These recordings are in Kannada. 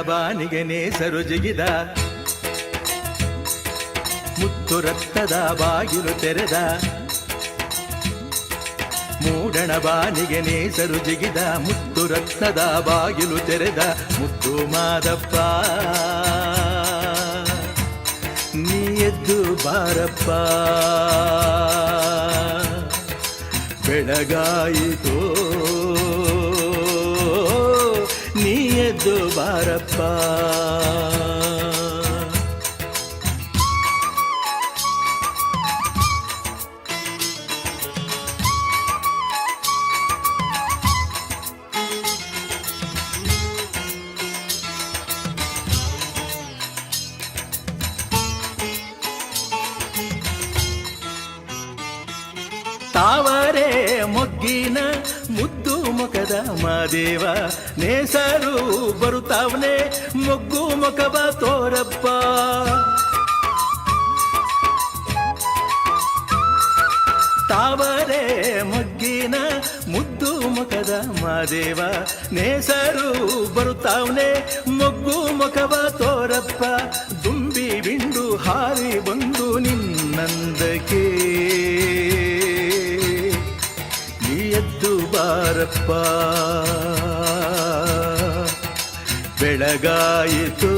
ಬಾನಿಗೆ ನೇಸರು ಜಿಗಿದ ಮುತ್ತು ರತ್ನದ ಬಾಗಿಲು ತೆರೆದ ಮೂಡಣ ಬಾನಿಗೆ ನೇಸರು ಜಿಗಿದ ಮುತ್ತು ರತ್ನದ ಬಾಗಿಲು ತೆರೆದ ಮುದ್ದು ಮಾದಪ್ಪ ನೀ ಎದ್ದು ಬಾರಪ್ಪ ಬೆಳಗಾಯಿತೋ ನೀ ಎದ್ದು ಬಾರಪ್ಪ ತಾವರೆ ಮೊಗ್ಗಿನ ಮುದ್ದು ಮುಖದ ಮಾದೇವ ನೇಸರು ಬರುತ್ತಾವನೆ ಮೊಗ್ಗು ಮುಖವ ತೋರಪ್ಪ ತಾವರೆ ಮೊಗ್ಗಿನ ಮುದ್ದು ಮುಖದ ಮಾದೇವ ನೇಸರು ಬರುತ್ತಾವನೆ ಮೊಗ್ಗು ಮುಖವ ತೋರಪ್ಪ ದುಂಬಿ ಬಿಂಡು ಹಾರಿ ಬಂದು ನಿನ್ನಂದಕ್ಕೆ ಎದ್ದು ಬಾರಪ್ಪ ಬೆಳಗಾಯಿತು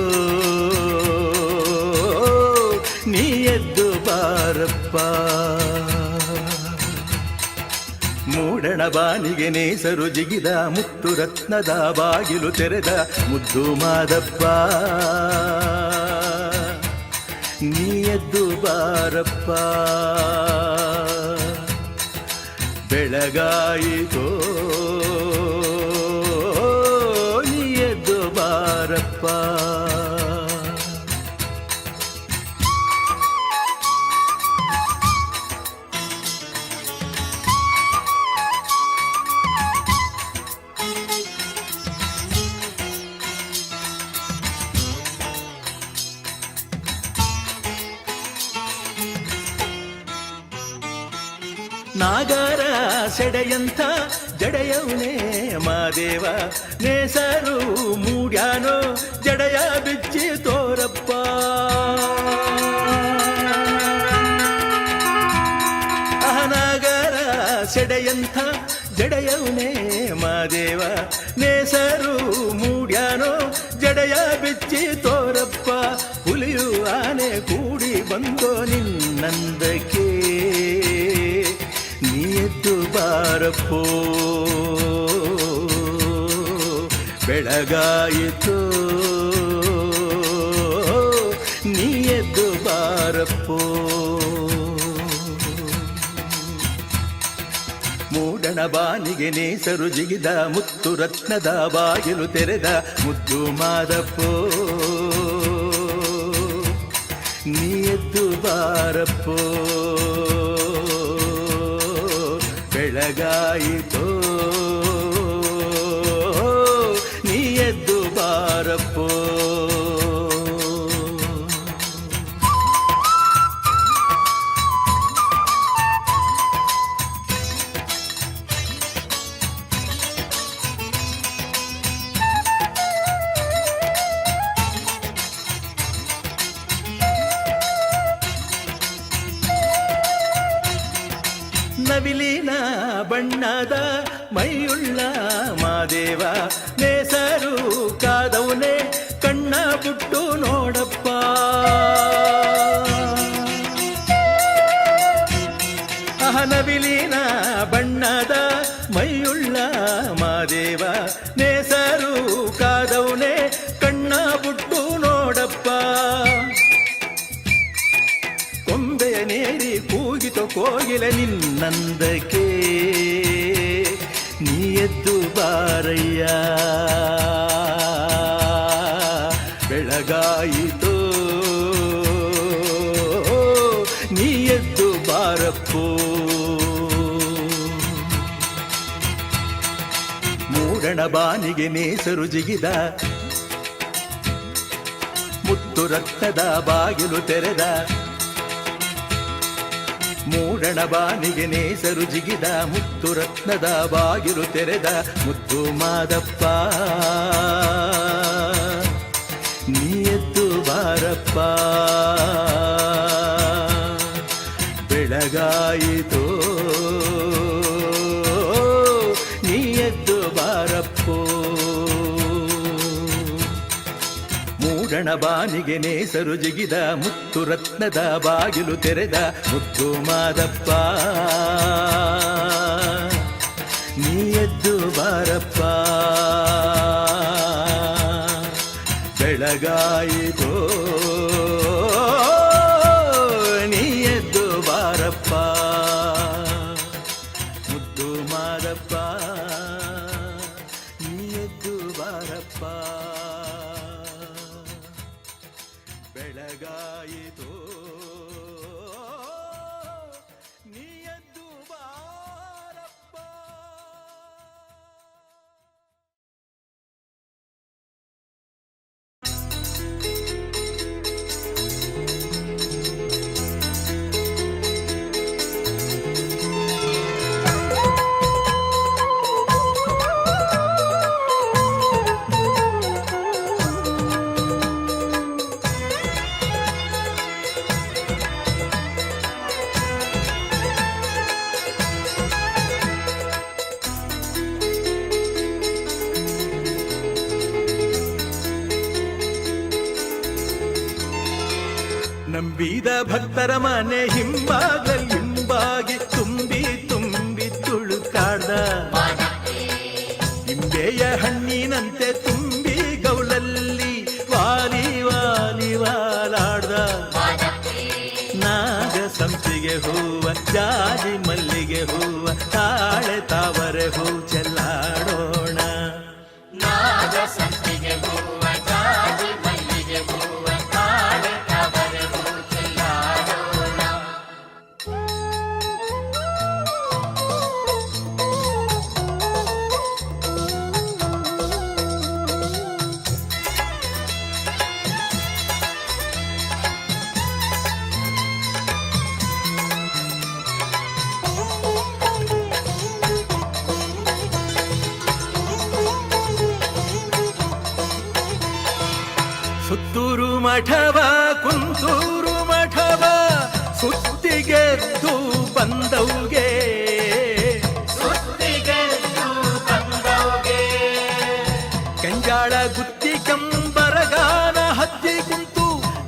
ನೀ ಎದ್ದು ಬಾರಪ್ಪ ಮೂಡಣ ಬಾನಿಗೆ ನೇಸರು ಜಿಗಿದ ಮುತ್ತು ರತ್ನದ ಬಾಗಿಲು ತೆರೆದ ಮುದ್ದು ಮಾದಪ್ಪ ನೀ ಎದ್ದು ಬಾರಪ್ಪ ಬೆಳಗಾಯಿತೋ ನೀ ಎದ್ದು ಬಾರಪ್ಪ ನಾಗರ ಸೆಡೆಯಂಥ ಜಡೆಯವನೇ ಮಾದೇವ ನೇಸರು ಮೂಡ್ಯಾನೋ ಜಡೆಯ ಬಿಚ್ಚಿ ತೋರಪ್ಪ ನಾಗರ ಸೆಡೆಯಂಥ ಜಡೆಯವನೇ ಮಾದೇವ ನೇಸರು ಮೂಡ್ಯಾನೋ ಜಡೆಯ ಬಿಚ್ಚಿ ತೋರಪ್ಪ ಹುಲಿಯು ಆನೆ ಕೂಡಿ ಬಂದೋ ನಿನ್ನಂದಕ್ಕೆ ನೀ ಎದ್ದು ಬಾರಪ್ಪೋ ಬೆಳಗಾಯಿತು ನೀ ಎದ್ದು ಬಾರಪ್ಪೋ ಮೂಡಣ ಬಾನಿಗೆ ನೇಸರು ಜಿಗಿದ ಮುತ್ತು ರತ್ನದ ಬಾಗಿಲು ತೆರೆದ ಮುದ್ದು ಮಾದಪ್ಪೋ ನೀ ಎದ್ದು ಬಾರಪ್ಪೋ ಬೆಳಗಾಯಿತೋ ನೀ ಎದ್ದು ಬಾರಪ್ಪೋ ನವಿಲಿನ ಬಣ್ಣದ ಮೈಯುಳ್ಳ ಮಾದೇವ ನೇಸರು ಕಾದವನೇ ಕಣ್ಣ ಬಿಟ್ಟು ನೋಡಪ್ಪ ನವಿಲಿನ ಬಣ್ಣದ ಮೈಯುಳ್ಳ ಮಾದೇವ ನೇಸರು ಕಾದವನೇ ಕಣ್ಣ ಬಿಟ್ಟು ನೋಡಪ್ಪ ಕೊಂಬೆಯ ನೇರಿ ಕೂಗಿತು ಕೋಗಿಲ ನಿನ್ನಂದಕ್ಕೆ ನೀ ಎದ್ದು ಬಾರಯ್ಯ ಬೆಳಗಾಯಿತು ನೀ ಎದ್ದು ಬಾರಪ್ಪೋ ಮೂಡಣ ಬಾನಿಗೆ ನೇಸರು ಜಿಗಿದ ಮುತ್ತು ರಕ್ತದ ಬಾಗಿಲು ತೆರೆದ ಮೂಡಣ ಬಾನಿಗೆ ನೇಸರು ಜಿಗಿದ ಮುತ್ತು ರತ್ನದ ಬಾಗಿಲು ತೆರೆದ ಮುದ್ದು ಮಾದಪ್ಪ ಬಾರಪ್ಪ ಬೆಳಗಾಯಿತೋ ನೀ ಎದ್ದು ಬಾರಪ್ಪೋ ಮೂಡಣ ಬಾನಿಗೆ ನೇಸರು ಜಿಗಿದ ಮುತ್ತು ರತ್ನದ ಬಾಗಿಲು ತೆರೆದ ಮುದ್ದು ಮಾದಪ್ಪ ನೀ ಎದ್ದು ಬಾರಪ್ಪ ಬೆಳಗಾಯಿತೋ ನೀ ಎದ್ದು ಬಾರಪ್ಪ ಮುದ್ದು ಮಾದಪ್ಪ ನೀ ಎದ್ದು ಬಾರಪ್ಪ ಬೆಳಗಾಯಿತೋ ನೀ ಎದ್ದು ಬಾರಪ್ಪ. ನಂಬಿದ ಭಕ್ತರ ಮನೆ ಹಿಂಬಾಗಿ ತುಂಬಿ ತುಂಬಿ ತುಳುಕಾಡ್ದ ನಿಂಬೆಯ ಹಣ್ಣಿನಂತೆ ತುಂಬಿ ಗೌಲಲ್ಲಿ ವಾಲಿ ವಾಲಿ ವಾಲಾಡ್ದ ನಾಗ ಸಂಪಿಗೆ ಹೂವ ಜಾಜಿ ಮಲ್ಲಿಗೆ ಹೂವ ತಾಳೆ ತಾವರೆ ಹೂ ಚೆಲ್ಲಾಡೋಣ ನಾಗ ಸಂಪಿಗೆ ಹೂವ ಜಾಜಿ ಮಲ್ಲಿಗೆ ಹೂವ ತಾಳೆ ತಾವರೆ ಹೂ ಚೆಲ್ಲಾಡೋಣ. ಸುತ್ತೂರು ಮಠವ ಕುಂತೂರು ಮಠವ ಸುತ್ತಿಗೆದ್ದು ಬಂದವ್ಗೆ ಸುತ್ತಿಗೆದ್ದು ಬಂದವ್ಗೆ ಕಂಜಾಳ ಗುತ್ತಿ ಕಮ್ಮ